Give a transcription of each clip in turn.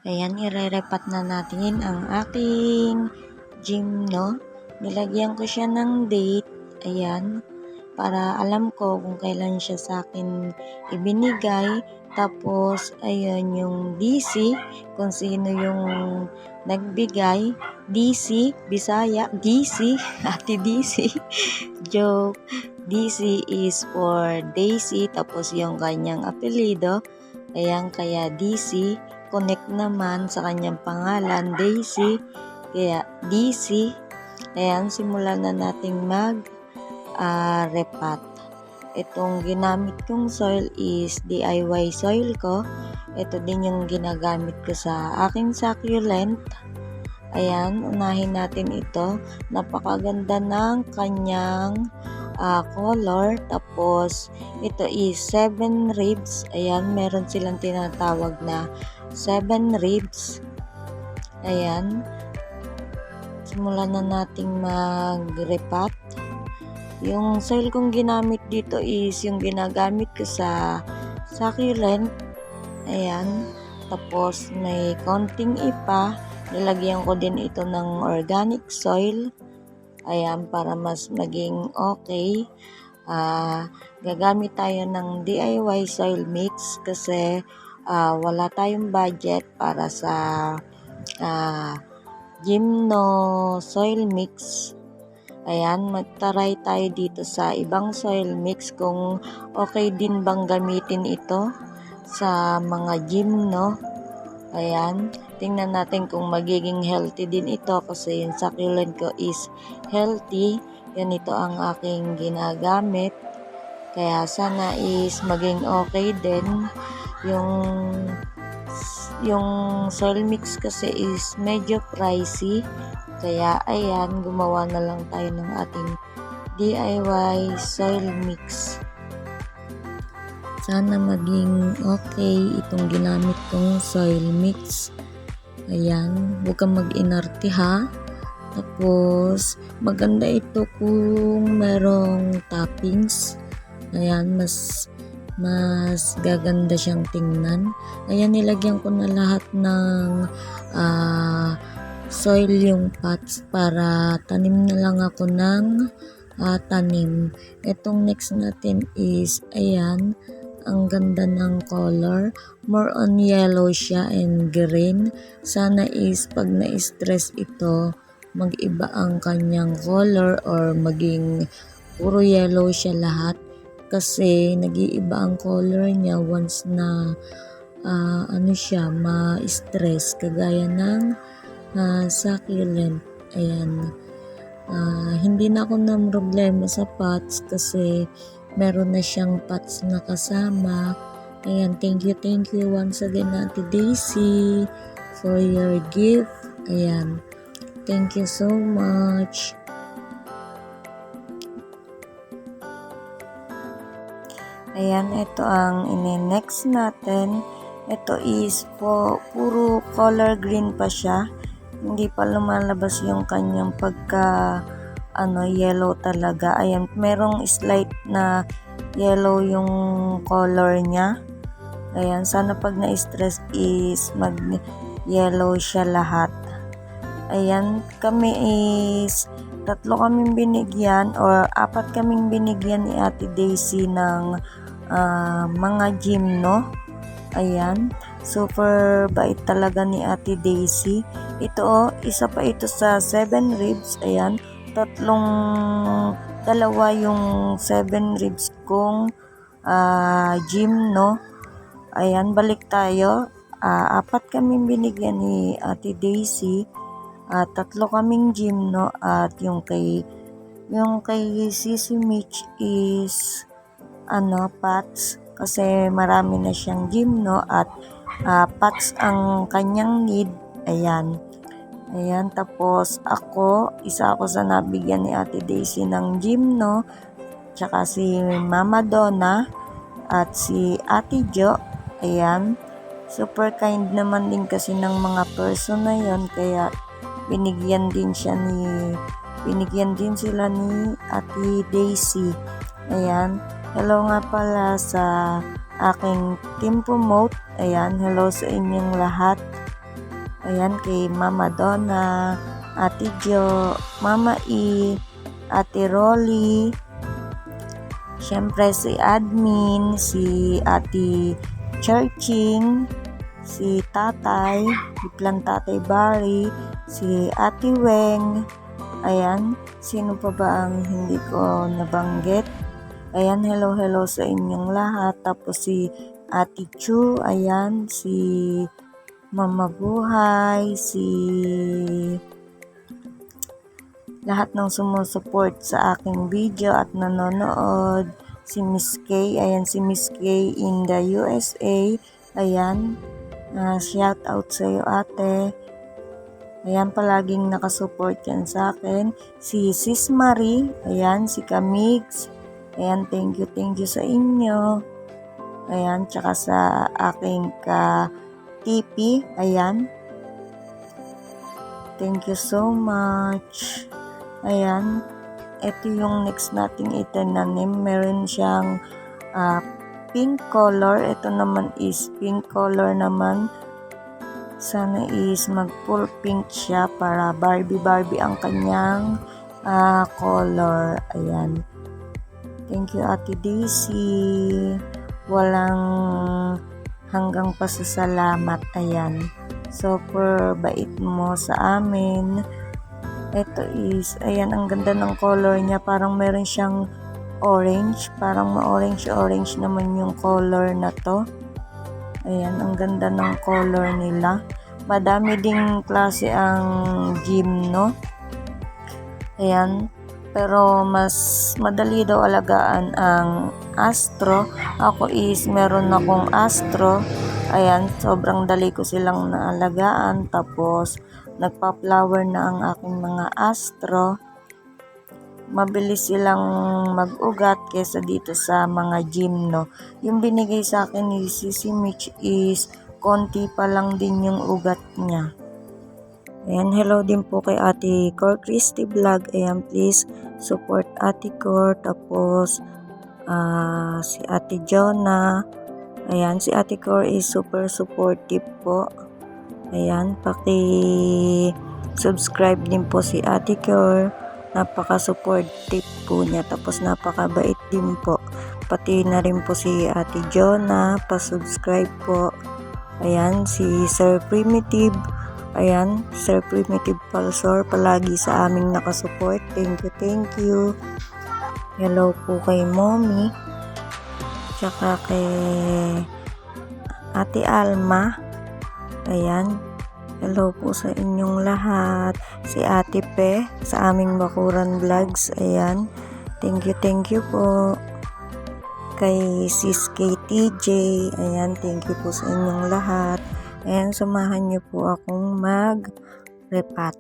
Ayan, ire-repat na natin ang aking Gymno. Nilagyan ko siya ng date. Ayan, para alam ko kung kailan siya sa akin ibinigay. Tapos, ayun, yung DC, kung sino yung nagbigay. DC, Bisaya, DC, Ate DC. Joke. DC is for Daisy, tapos yung kanyang apelido. Ayan, kaya DC. Connect naman sa kanyang pangalan, Daisy. Kaya DC. Ayan, simulan na nating repat. Itong ginamit kong soil is DIY soil ko. Ito din yung ginagamit ko sa aking succulent. Ayan, unahin natin ito. Napakaganda ng kanyang color. Tapos, ito is 7 ribs. Ayan, meron silang tinatawag na 7 ribs. Ayan. Simulan na nating mag-repat. Yung soil kong ginamit dito is yung ginagamit ko sa succulent. Ayan. Tapos may konting ipa. Nilagyan ko din ito ng organic soil. Ayan, para mas maging okay. Gagamit tayo ng DIY soil mix kasi wala tayong budget para sa Gymno soil mix. Ayan, magtaray tayo dito sa ibang soil mix kung okay din bang gamitin ito sa mga Gymno. Ayan, tingnan natin kung magiging healthy din ito kasi yung succulent ko is healthy. Yan, ito ang aking ginagamit. Kaya sana is maging okay din. Yung soil mix kasi is medyo pricey. Kaya ayan, gumawa na lang tayo ng ating DIY soil mix. Sana maging okay itong ginamit kong soil mix. Ayan, huwag kang mag-inarte ha. Tapos, maganda ito kung merong toppings. Ayan, mas gaganda siyang tingnan. Ayan, nilagyan ko na lahat ng soil yung pots para tanim na lang ako ng tanim. Itong next natin is, ayan, ang ganda ng color. More on yellow siya and green. Sana is pag na-stress ito, mag-iba ang kanyang color or maging puro yellow siya lahat. Kasi nag-iiba ang color niya once na ma-stress. Kagaya ng succulent. Ayan. Hindi na ako ng problema sa pots kasi meron na siyang pots na kasama. Ayan, thank you once again Ate Daisy for your gift. Ayan, thank you so much. Ayan, ito ang ini-next natin. Ito is puro color green pa siya. Hindi pa lumalabas yung kanyang pagka yellow talaga. Ayan, merong slight na yellow yung color niya. Ayan, sana pag na-stress is mag-yellow siya lahat. Ayan, kami is 3 kaming binigyan or 4 kaming binigyan ni Ate Daisy ng mga Gymno. Ayan, super bait talaga ni Ate Daisy. Ito, isa pa ito sa 7 ribs. Ayan, dalawa yung 7 ribs kong Gymno. Ayan, balik tayo. 4 kaming binigyan ni Ate Daisy. 3 kaming Gymno at yung kay Sisi Mitch is pots kasi marami na siyang Gymno at pots ang kanyang need. Ayan, tapos isa ako sa nabigyan ni Ate Daisy ng Gymno, tsaka si Mama Donna at si Ate Jo. Ayan, super kind naman din kasi ng mga person na yon, kaya binigyan din sila ni Ate Daisy. Ayan, hello nga pala sa aking team promote. Ayan, hello sa inyong lahat. Ayan, kay Mama Donna, Ate Jo, Mama E, Ate Rolly, syempre si Admin, si Ate Churching, si Tatay, Biglang Tatay Barry, si Ate Weng, ayan, sino pa ba ang hindi ko nabanggit? Ayan, hello sa inyong lahat. Tapos si Ate Chu, ayan, si Mama Buhay, si lahat ng sumusuport sa aking video at nanonood, si Miss K, ayan si Miss K in the USA, ayan, shout out sa iyo ate, ayan palaging nakasupport yan sa akin, si Sis Marie, ayan si Kamigs, ayan thank you sa inyo, ayan tsaka sa aking ka-TP, ayan, thank you so much. Ayan, ito yung next nating itinanim. Meron siyang pink color. Ito naman is pink color naman. Sana is mag full pink siya para Barbie ang kanyang color. Ayan. Thank you Ate Daisy. Walang hanggang pasasalamat. Ayan. Super bait mo sa amin. Ito is, ayan, ang ganda ng color niya. Parang meron siyang orange. Parang ma-orange naman yung color na to. Ayan, ang ganda ng color nila. Madami ding klase ang gymno. Ayan, pero mas madali daw alagaan ang astro. Ako is, meron akong astro. Ayan, sobrang dali ko silang naalagaan. Tapos, nagpa-flower na ang aking mga astro. Mabilis silang mag-ugat kesa dito sa mga gymno. Yung binigay sa akin ni Sisi Mitch is konti pa lang din yung ugat niya. Ayan, hello din po kay Ate Cor Christy Vlog. Ayan, please support Ate Cor. Tapos si Ate Jonah. Ayan, si Ate Cor is super supportive po. Ayan, paki-subscribe din po si Ate Cor. Napaka-supportive po niya. Tapos napakabait din po. Pati na rin po si Ate Jonah. Pa-subscribe po. Ayan, si Sir Primitive. Ayan, Sir Primitive Palsor. Palagi sa aming nakasupport. Thank you. Hello po kay Mommy. Tsaka kay Ate Alma. Ayan, hello po sa inyong lahat. Si Ate Pe sa aming Bakuran Vlogs. Ayan, thank you po. Kay Sis KTJ. Ayan, thank you po sa inyong lahat. Ayan, samahan niyo po akong mag-repat.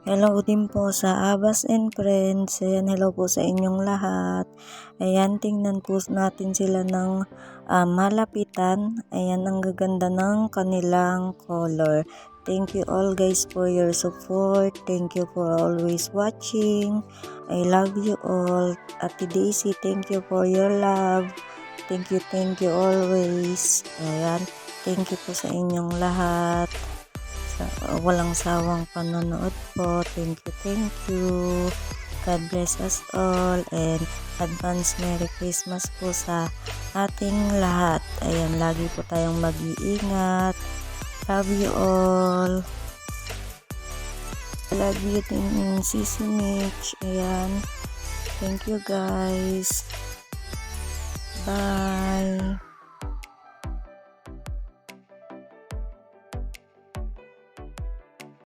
Hello din po sa Abas and Friends. Ayan, hello po sa inyong lahat. Ayan, tingnan po natin sila ng malapitan. Ayan, ang gaganda ng kanilang color. Thank you all guys for your support. Thank you for always watching. I love you all. Ate Daisy, thank you for your love. Thank you always. Ayan, thank you po sa inyong lahat. Walang sawang panonood po. Thank you. God bless us all and advance Merry Christmas po sa ating lahat. Ayan, lagi po tayong mag-iingat. Love you all. Love you din, Sisi Mitch. Ayan. Thank you guys. Bye.